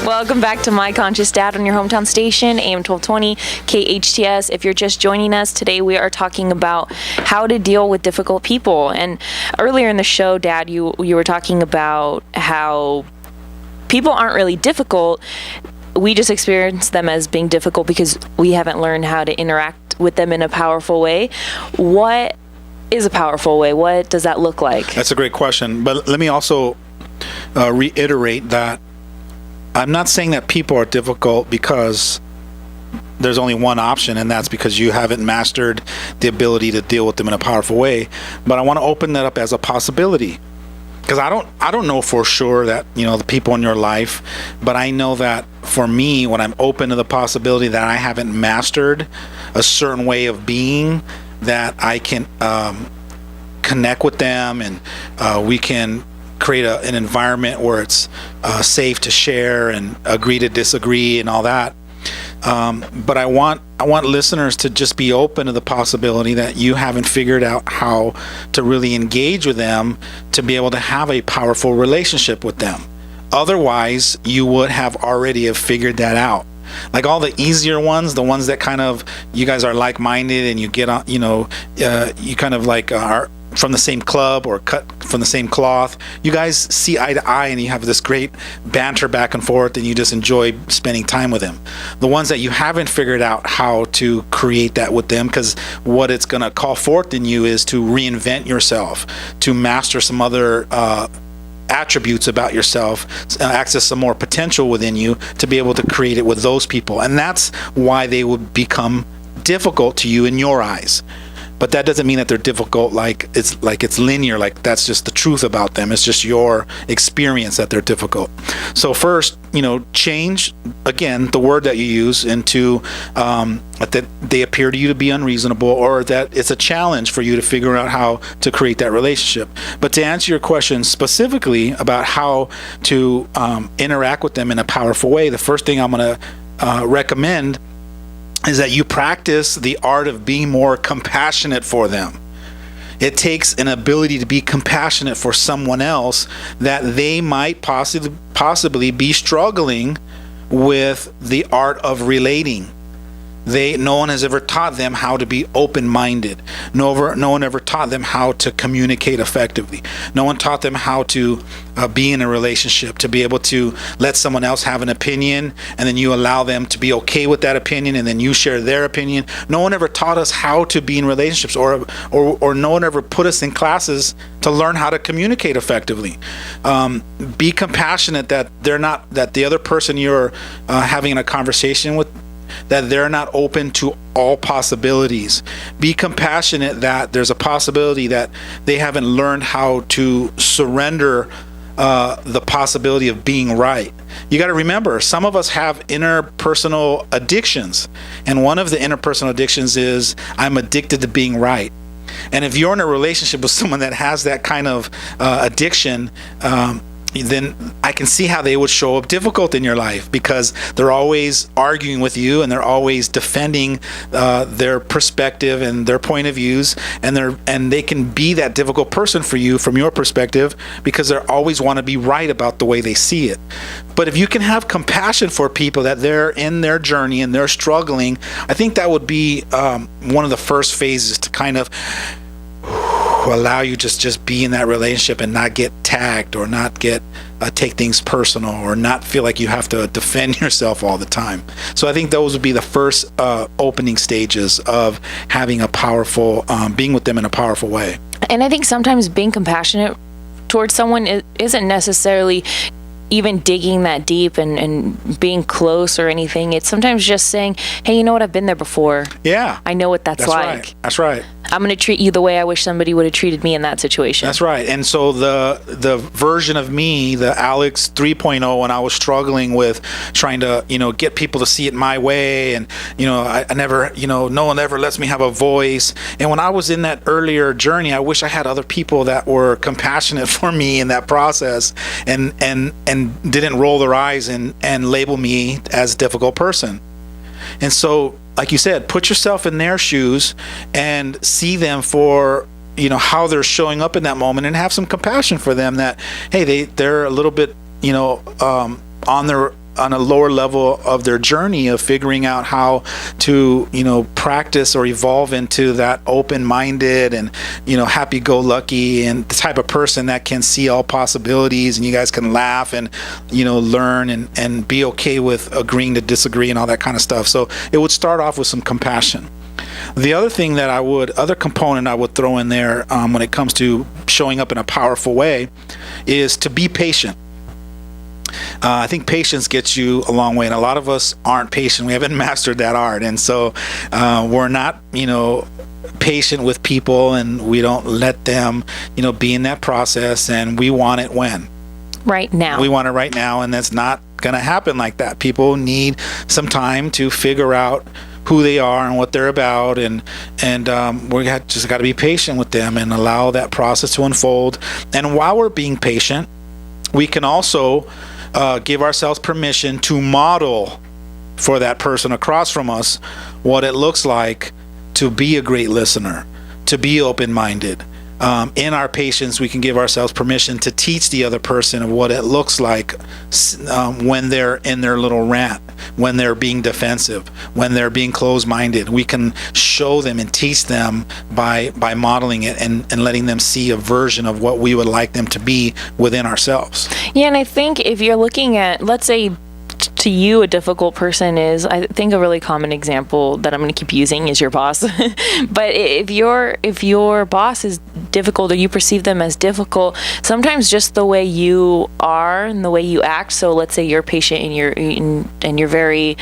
Welcome back to My Conscious Dad on your hometown station, AM 1220, KHTS. If you're just joining us, today we are talking about how to deal with difficult people. And earlier in the show, Dad, you were talking about how people aren't really difficult. We just experience them as being difficult because we haven't learned how to interact with them in a powerful way. What is a powerful way? What does that look like? That's a great question. But let me also reiterate that I'm not saying that people are difficult because there's only one option, and that's because you haven't mastered the ability to deal with them in a powerful way. But I want to open that up as a possibility, because I don't know for sure that, the people in your life, but I know that for me, when I'm open to the possibility that I haven't mastered a certain way of being, that I can connect with them, and we can create an environment where it's safe to share and agree to disagree and all that. But I want listeners to just be open to the possibility that you haven't figured out how to really engage with them to be able to have a powerful relationship with them. Otherwise, you would have already have figured that out. Like all the easier ones, the ones that kind of, you guys are like-minded and you get on, you kind of like are from the same club or cut from the same cloth. You guys see eye to eye and you have this great banter back and forth, and you just enjoy spending time with them. The ones that you haven't figured out how to create that with them, because what it's going to call forth in you is to reinvent yourself, to master some other attributes about yourself, access some more potential within you to be able to create it with those people. And that's why they would become difficult to you in your eyes. But that doesn't mean that they're difficult like it's linear, like that's just the truth about them. It's just your experience that they're difficult. So first, change, again, the word that you use into that they appear to you to be unreasonable, or that it's a challenge for you to figure out how to create that relationship. But to answer your question specifically about how to interact with them in a powerful way, the first thing I'm going to recommend is that you practice the art of being more compassionate for them. It takes an ability to be compassionate for someone else that they might possibly be struggling with the art of relating. No one has ever taught them how to be open-minded. No one ever taught them how to communicate effectively. No one taught them how to be in a relationship, to be able to let someone else have an opinion, and then you allow them to be okay with that opinion, and then you share their opinion. No one ever taught us how to be in relationships, or no one ever put us in classes to learn how to communicate effectively. Be compassionate that the other person you're having a conversation with, that they're not open to all possibilities. Be compassionate that there's a possibility that they haven't learned how to surrender the possibility of being right. You got to remember, some of us have interpersonal addictions, and one of the interpersonal addictions is I'm addicted to being right. And if you're in a relationship with someone that has that kind of addiction, then I can see how they would show up difficult in your life, because they're always arguing with you and they're always defending their perspective and their point of views, and they can be that difficult person for you from your perspective because they always want to be right about the way they see it. But if you can have compassion for people that they're in their journey and they're struggling, I think that would be one of the first phases to kind of allow you just be in that relationship and not get tagged, or not get take things personal, or not feel like you have to defend yourself all the time. So I think those would be the first opening stages of having a powerful being with them in a powerful way. And I think sometimes being compassionate towards someone isn't necessarily even digging that deep and being close or anything. It's sometimes just saying, hey, you know what, I've been there before. Yeah. I know what that's like. Right. That's right. I'm going to treat you the way I wish somebody would have treated me in that situation. That's right. And so the version of me, the Alex 3.0, when I was struggling with trying to, get people to see it my way, and, I never, no one ever lets me have a voice. And when I was in that earlier journey, I wish I had other people that were compassionate for me in that process, and didn't roll their eyes and label me as a difficult person. And so, like you said, put yourself in their shoes and see them for, how they're showing up in that moment, and have some compassion for them that, hey, they're a little bit, on their on a lower level of their journey of figuring out how to, practice or evolve into that open-minded and, happy-go-lucky and the type of person that can see all possibilities, and you guys can laugh and, learn and be okay with agreeing to disagree and all that kind of stuff. So it would start off with some compassion. The other thing that other component I would throw in there when it comes to showing up in a powerful way is to be patient. I think patience gets you a long way, and a lot of us aren't patient. We haven't mastered that art, and so we're not, patient with people, and we don't let them, be in that process, and we want it when? Right now. We want it right now, and that's not going to happen like that. People need some time to figure out who they are and what they're about, and we just got to be patient with them and allow that process to unfold. And while we're being patient, we can also give ourselves permission to model for that person across from us what it looks like to be a great listener, to be open-minded. In our patience, we can give ourselves permission to teach the other person of what it looks like when they're in their little rant, when they're being defensive, when they're being closed-minded. We can show them and teach them by modeling it and letting them see a version of what we would like them to be within ourselves. Yeah, and I think if you're looking at, let's say, to you, a difficult person is, I think a really common example that I'm going to keep using is your boss. But if your boss is difficult, or you perceive them as difficult, sometimes just the way you are and the way you act. So let's say you're patient and you're very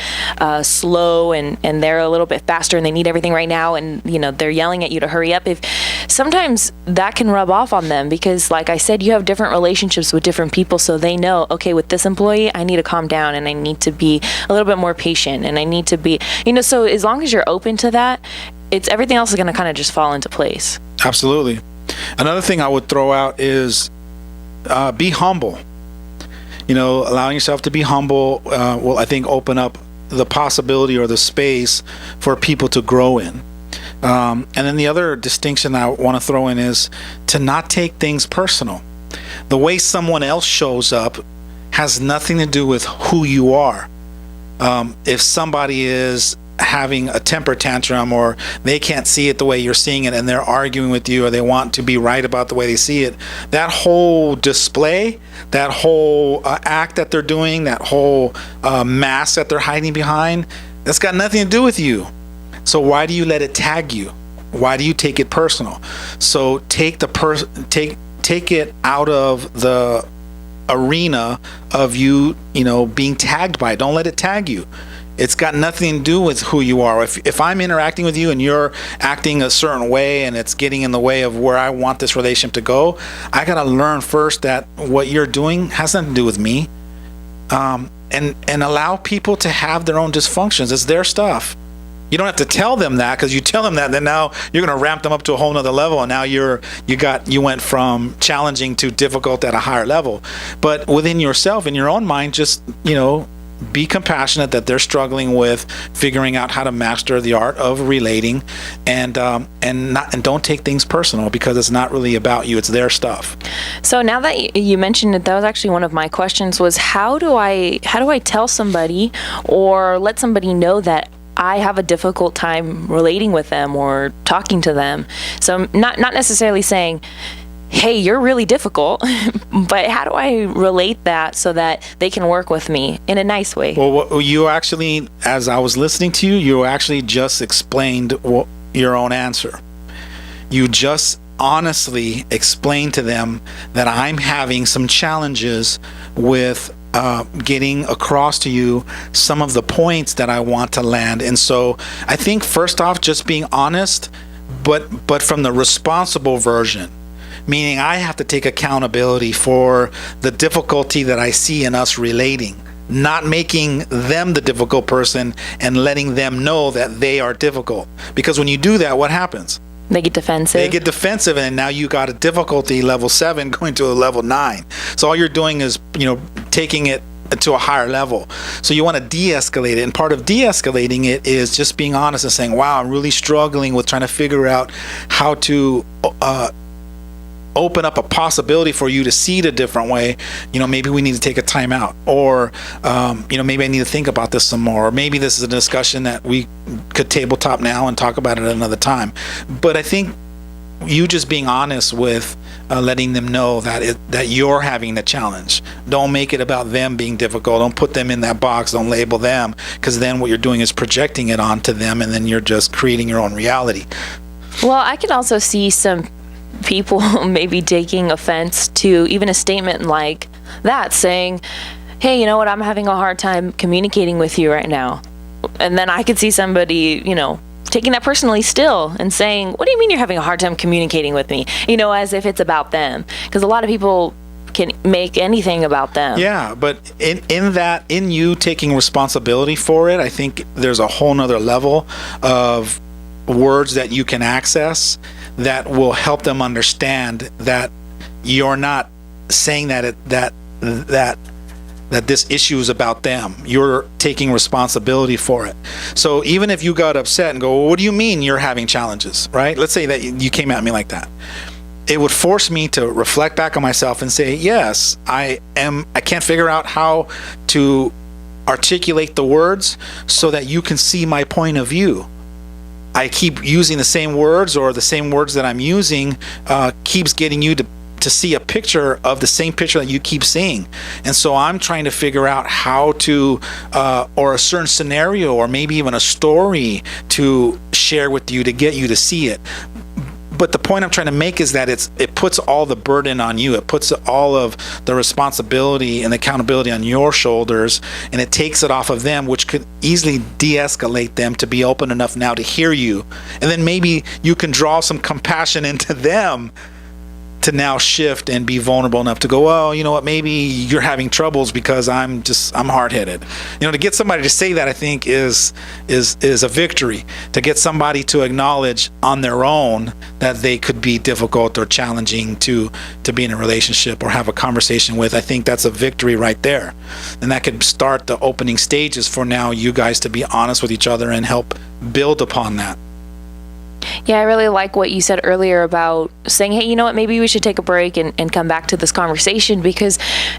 slow, and they're a little bit faster and they need everything right now, and they're yelling at you to hurry up. If sometimes that can rub off on them, because like I said, you have different relationships with different people, so they know, okay, with this employee, I need to calm down and I need to be a little bit more patient, and I need to be, so as long as you're open to that, everything else is going to kind of just fall into place. Absolutely. Another thing I would throw out is be humble. Allowing yourself to be humble will, I think, open up the possibility or the space for people to grow in. And then the other distinction I want to throw in is to not take things personal. The way someone else shows up has nothing to do with who you are. If somebody is having a temper tantrum, or they can't see it the way you're seeing it, and they're arguing with you, or they want to be right about the way they see it, that whole display, that whole act that they're doing, that whole mask that they're hiding behind, that's got nothing to do with you. So why do you let it tag you? Why do you take it personal? So take it out of the arena of you being tagged by it. Don't let it tag you. It's got nothing to do with who you are. If I'm interacting with you and you're acting a certain way and it's getting in the way of where I want this relationship to go, I got to learn first that what you're doing has nothing to do with me. And allow people to have their own dysfunctions. It's their stuff. You don't have to tell them that, because you tell them that, then now you're going to ramp them up to a whole nother level, and now you went from challenging to difficult at a higher level. But within yourself, in your own mind, just be compassionate that they're struggling with figuring out how to master the art of relating, and don't take things personal, because it's not really about you, it's their stuff. So now that you mentioned it, that was actually one of my questions, was how do I tell somebody or let somebody know that I have a difficult time relating with them or talking to them? So not necessarily saying, hey, you're really difficult, but how do I relate that so that they can work with me in a nice way? Well, you actually, as I was listening to you, you actually just explained your own answer. You just honestly explained to them that I'm having some challenges with getting across to you some of the points that I want to land. And so I think first off, just being honest, but from the responsible version, meaning I have to take accountability for the difficulty that I see in us relating, not making them the difficult person and letting them know that they are difficult. Because when you do that, what happens? They get defensive. And now you got a difficulty level 7 going to a level 9. So all you're doing is, taking it to a higher level. So you want to de-escalate it. And part of de-escalating it is just being honest and saying, wow, I'm really struggling with trying to figure out how to open up a possibility for you to see it a different way, maybe we need to take a time out, or maybe I need to think about this some more, or maybe this is a discussion that we could tabletop now and talk about it another time. But I think you just being honest with letting them know that you're having the challenge. Don't make it about them being difficult. Don't put them in that box. Don't label them, because then what you're doing is projecting it onto them, and then you're just creating your own reality. Well, I could also see some people maybe taking offense to even a statement like that, saying, hey, you know what, I'm having a hard time communicating with you right now. And then I could see somebody, taking that personally still and saying, what do you mean you're having a hard time communicating with me? As if it's about them. Because a lot of people can make anything about them. Yeah, but in you taking responsibility for it, I think there's a whole nother level of words that you can access that will help them understand that you're not saying that this issue is about them. You're taking responsibility for it. So even if you got upset and go, well, what do you mean you're having challenges, right? Let's say that you came at me like that. It would force me to reflect back on myself and say, yes, I can't figure out how to articulate the words so that you can see my point of view. I keep using the same words, or the same words that I'm using keeps getting you to see a picture of the same picture that you keep seeing. And so I'm trying to figure out how to, or a certain scenario, or maybe even a story to share with you to get you to see it. But the point I'm trying to make is that it puts all the burden on you. It puts all of the responsibility and accountability on your shoulders, and it takes it off of them, which could easily de-escalate them to be open enough now to hear you. And then maybe you can draw some compassion into them to now shift and be vulnerable enough to go, well, you know what, maybe you're having troubles because I'm hard-headed. To get somebody to say that, I think is a victory. To get somebody to acknowledge on their own that they could be difficult or challenging to be in a relationship or have a conversation with, I think that's a victory right there. And that could start the opening stages for now you guys to be honest with each other and help build upon that. Yeah, I really like what you said earlier about saying, hey, you know what, maybe we should take a break and come back to this conversation, because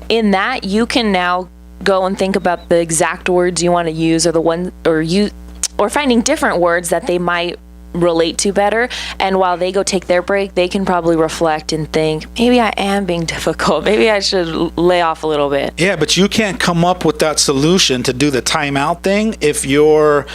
in that you can now go and think about the exact words you want to use, or finding different words that they might relate to better. And while they go take their break, they can probably reflect and think, maybe I am being difficult. Maybe I should lay off a little bit. Yeah, but you can't come up with that solution to do the timeout thing if you're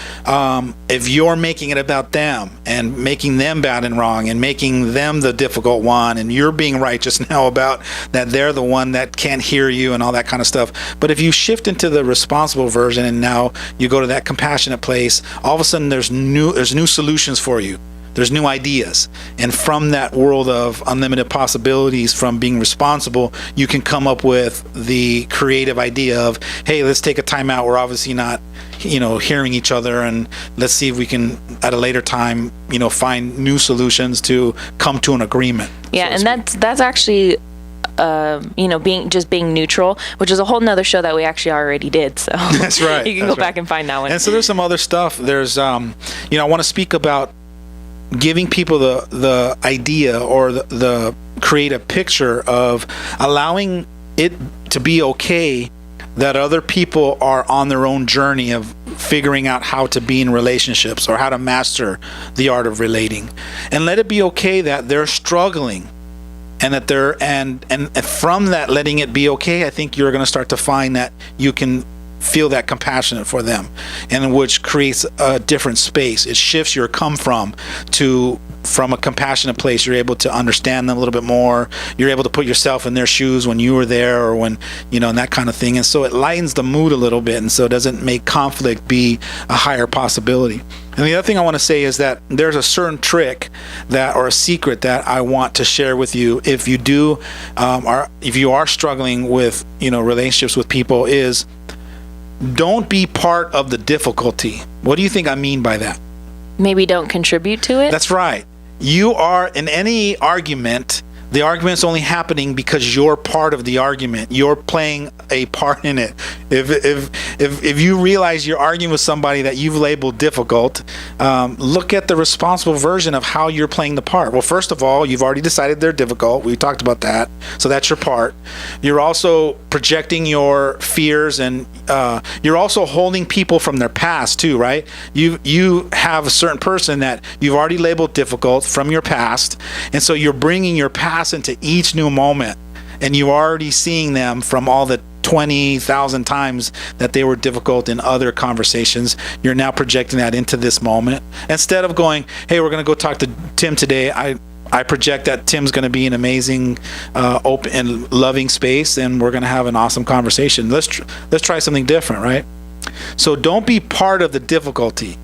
making it about them and making them bad and wrong and making them the difficult one, and you're being right just now about that they're the one that can't hear you and all that kind of stuff. But if you shift into the responsible version and now you go to that compassionate place, all of a sudden there's new solutions for you. There's new ideas. And from that world of unlimited possibilities, from being responsible, you can come up with the creative idea of, hey, let's take a time out. We're obviously not, hearing each other, and let's see if we can, at a later time, find new solutions to come to an agreement. Yeah, and that's actually being neutral, which is a whole nother show that we actually already did. So that's right. You can go back and find that one. And so there's some other stuff. There's, I want to speak about giving people the idea or the create a picture of allowing it to be okay that other people are on their own journey of figuring out how to be in relationships or how to master the art of relating, and let it be okay that they're struggling. And that and from that, letting it be okay, I think you're going to start to find that you can feel that compassionate for them, and which creates a different space. It shifts your come from a compassionate place. You're able to understand them a little bit more. You're able to put yourself in their shoes when you were there, or when, and that kind of thing. And so it lightens the mood a little bit, and so it doesn't make conflict be a higher possibility. And the other thing I want to say is that there's a certain trick or a secret that I want to share with you if you do, if you are struggling with, relationships with people, is don't be part of the difficulty. What do you think I mean by that? Maybe don't contribute to it? That's right. You are, in any argument, The argument's only happening because you're part of the argument. You're playing a part in it. If you realize you're arguing with somebody that you've labeled difficult, look at the responsible version of how you're playing the part. Well, first of all, you've already decided they're difficult. We talked about that. So that's your part. You're also projecting your fears, and you're also holding people from their past too, right? You have a certain person that you've already labeled difficult from your past, and so you're bringing your past into each new moment, and you're already seeing them from all the 20,000 times that they were difficult in other conversations. You're now projecting that into this moment. Instead of going, hey, we're going to go talk to Tim today, I project that Tim's going to be an amazing, open and loving space, and we're going to have an awesome conversation. Let's try something different, right? So don't be part of the difficulty.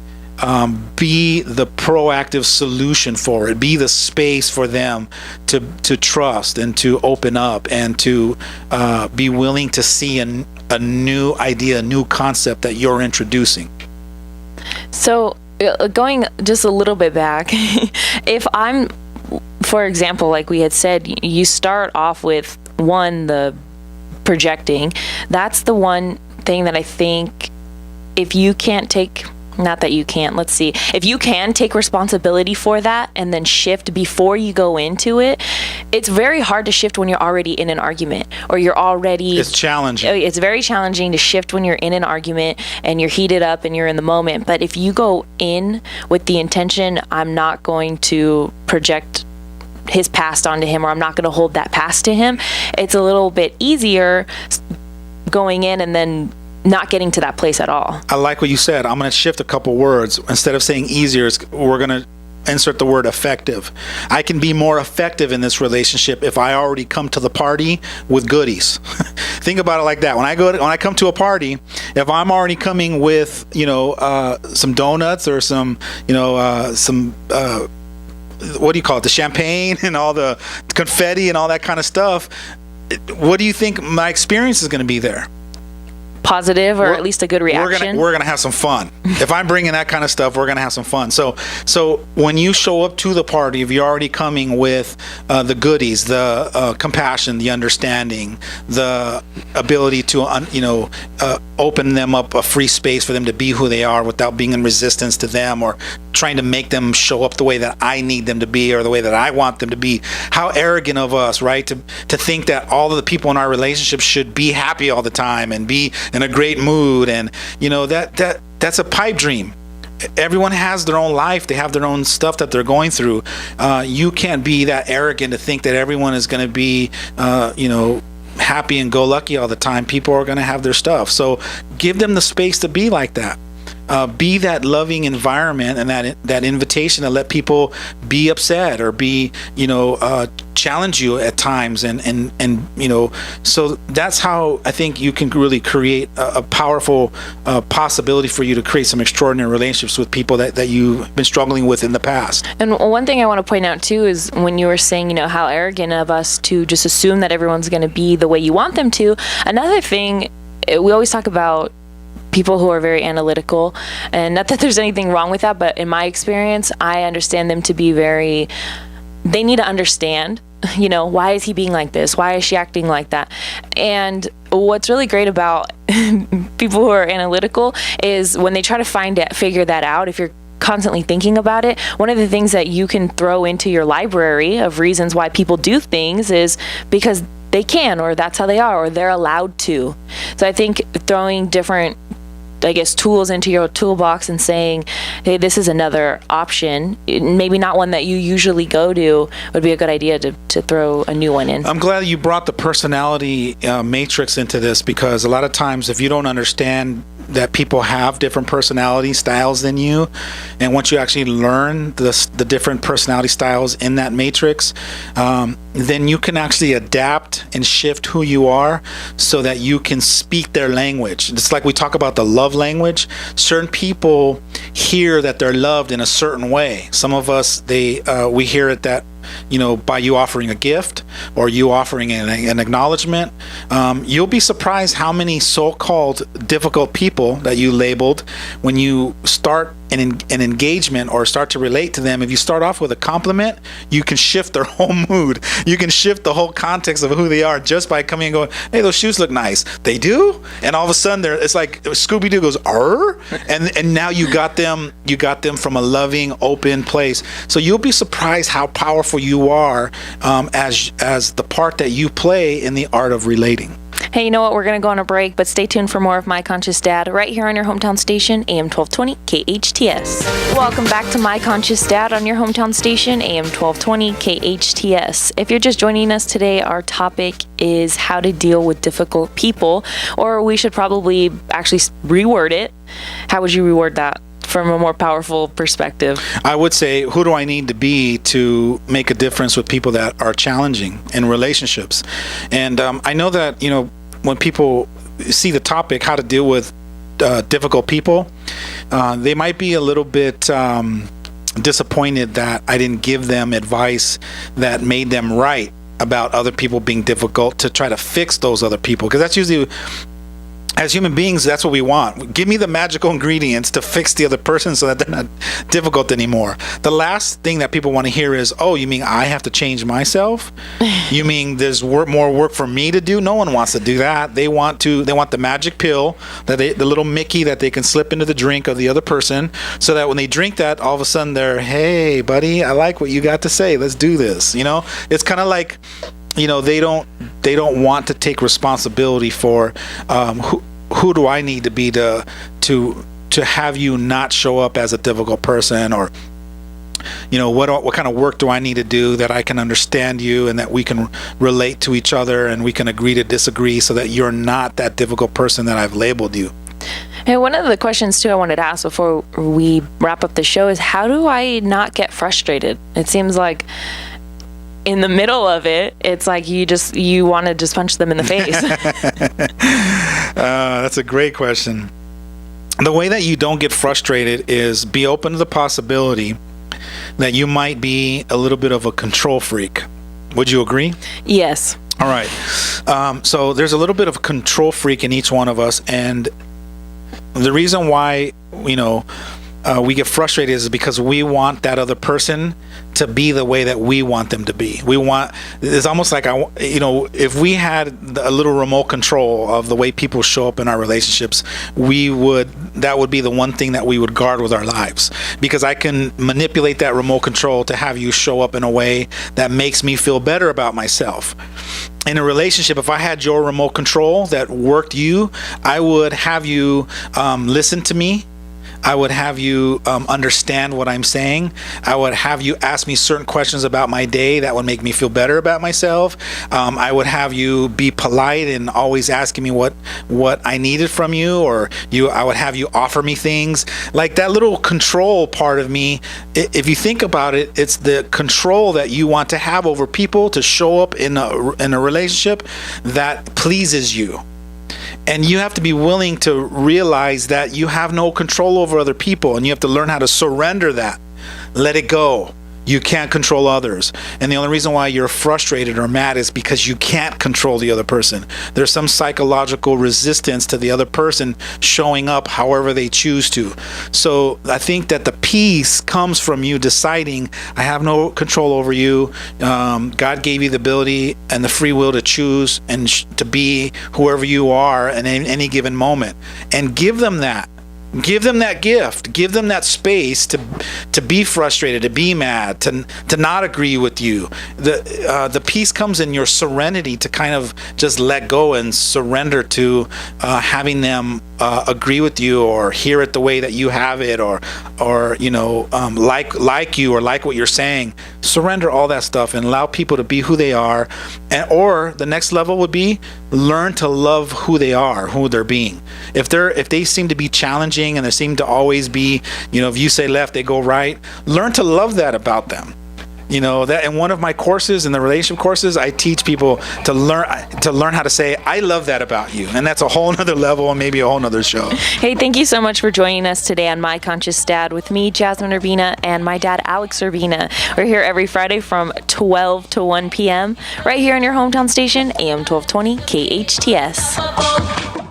Be the proactive solution for it. Be the space for them to trust and to open up and to be willing to see a new idea, a new concept that you're introducing. So going just a little bit back, if I'm, for example, like we had said, you start off with the projecting. That's the one thing that I think if you can't take, not that you can't, let's see, if you can take responsibility for that and then shift before you go into it, it's very hard to shift when you're already in an argument, or you're already... It's challenging. It's very challenging to shift when you're in an argument and you're heated up and you're in the moment. But if you go in with the intention, I'm not going to project his past onto him, or I'm not going to hold that past to him, it's a little bit easier going in and then not getting to that place at all. I like what you said. I'm going to shift a couple words. Instead of saying easier, we're going to insert the word effective. I can be more effective in this relationship if I already come to the party with goodies. Think about it like that. When I come to a party, if I'm already coming with, some donuts or some what do you call it? The champagne and all the confetti and all that kind of stuff. What do you think my experience is going to be there? Positive, or at least a good reaction. We're gonna have some fun. If I'm bringing that kind of stuff, we're gonna have some fun. So when you show up to the party, if you're already coming with the goodies, the compassion, the understanding, the ability to open them up a free space for them to be who they are without being in resistance to them or trying to make them show up the way that I need them to be or the way that I want them to be. How arrogant of us, right? To think that all of the people in our relationship should be happy all the time and be in a great mood, and that's a pipe dream. Everyone has their own life. They have their own stuff that they're going through. You can't be that arrogant to think that everyone is going to be happy and go lucky all the time. People are going to have their stuff. So give them the space to be like that. Be that loving environment and that invitation to let people be upset or be challenge you at times, and so that's how I think you can really create a powerful possibility for you to create some extraordinary relationships with people that you've been struggling with in the past. And one thing I want to point out too is when you were saying how arrogant of us to just assume that everyone's going to be the way you want them to. Another thing, we always talk about people who are very analytical, and not that there's anything wrong with that, but in my experience, I understand them to be they need to understand, why is he being like this? Why is she acting like that? And what's really great about people who are analytical is when they try to figure that out, if you're constantly thinking about it, one of the things that you can throw into your library of reasons why people do things is because they can, or that's how they are, or they're allowed to. So I think throwing different tools into your toolbox and saying, hey, this is another option, maybe not one that you usually go to, would be a good idea to throw a new one in. I'm glad you brought the personality matrix into this, because a lot of times if you don't understand that people have different personality styles than you, and once you actually learn the different personality styles in that matrix, then you can actually adapt and shift who you are so that you can speak their language. It's like we talk about the love language. Certain people hear that they're loved in a certain way. Some of us, we hear it that by you offering a gift or you offering an acknowledgement. You'll be surprised how many so-called difficult people that you labeled, when you start an engagement or start to relate to them, if you start off with a compliment, you can shift their whole mood. You can shift the whole context of who they are just by coming and going, hey, those shoes look nice. They do? And all of a sudden it's like Scooby-Doo goes, arr, and now you got them from a loving, open place. So you'll be surprised how powerful you are as the part that you play in the art of relating. Hey, you know what? We're going to go on a break, but stay tuned for more of My Conscious Dad right here on your hometown station, AM 1220 KHTS. Welcome back to My Conscious Dad on your hometown station, AM 1220 KHTS. If you're just joining us today, our topic is how to deal with difficult people, or we should probably actually reword it. How would you reword that from a more powerful perspective? I would say, who do I need to be to make a difference with people that are challenging in relationships? And I know that, when people see the topic, how to deal with difficult people, they might be a little bit disappointed that I didn't give them advice that made them right about other people being difficult, to try to fix those other people. Because that's usually, as human beings, that's what we want. Give me the magical ingredients to fix the other person so that they're not difficult anymore. The last thing that people want to hear is, oh, you mean I have to change myself? You mean there's more work for me to do? No one wants to do that. They want the magic pill, the little Mickey that they can slip into the drink of the other person, so that when they drink that, all of a sudden they're, hey, buddy, I like what you got to say. Let's do this. It's kind of like, they don't want to take responsibility for who do I need to be to have you not show up as a difficult person, or what kind of work do I need to do that I can understand you and that we can relate to each other and we can agree to disagree so that you're not that difficult person that I've labeled you. Hey, one of the questions too I wanted to ask before we wrap up the show is, how do I not get frustrated? It seems like in the middle of it, it's like you want to just punch them in the face. That's a great question. The way that you don't get frustrated is be open to the possibility that you might be a little bit of a control freak. Would you agree? Yes. All right. So there's a little bit of a control freak in each one of us, and the reason why we get frustrated is because we want that other person to be the way that we want them to be. It's almost like, if we had a little remote control of the way people show up in our relationships, that would be the one thing that we would guard with our lives, because I can manipulate that remote control to have you show up in a way that makes me feel better about myself. In a relationship, if I had your remote control that worked you, I would have you listen to me. I would have you understand what I'm saying. I would have you ask me certain questions about my day that would make me feel better about myself. I would have you be polite and always asking me what I needed from you, or I would have you offer me things. Like that little control part of me, if you think about it, it's the control that you want to have over people to show up in a relationship that pleases you. And you have to be willing to realize that you have no control over other people, and you have to learn how to surrender that. Let it go. You can't control others. And the only reason why you're frustrated or mad is because you can't control the other person. There's some psychological resistance to the other person showing up however they choose to. So I think that the peace comes from you deciding, I have no control over you. God gave you the ability and the free will to choose and to be whoever you are in any given moment. And give them that. Give them that gift. Give them that space to be frustrated, to be mad, to not agree with you. The peace comes in your serenity to kind of just let go and surrender to having them agree with you or hear it the way that you have it, or like you or like what you're saying. Surrender all that stuff and allow people to be who they are. Or the next level would be learn to love who they are, who they're being. If they seem to be challenging and they seem to always be, if you say left, they go right, learn to love that about them. That in one of my courses, in the relationship courses, I teach people to learn how to say, I love that about you. And that's a whole nother level and maybe a whole nother show. Hey, thank you so much for joining us today on My Conscious Dad with me, Jasmine Urbina, and my dad, Alex Urbina. We're here every Friday from 12 to 1 p.m. right here on your hometown station, AM 1220 KHTS.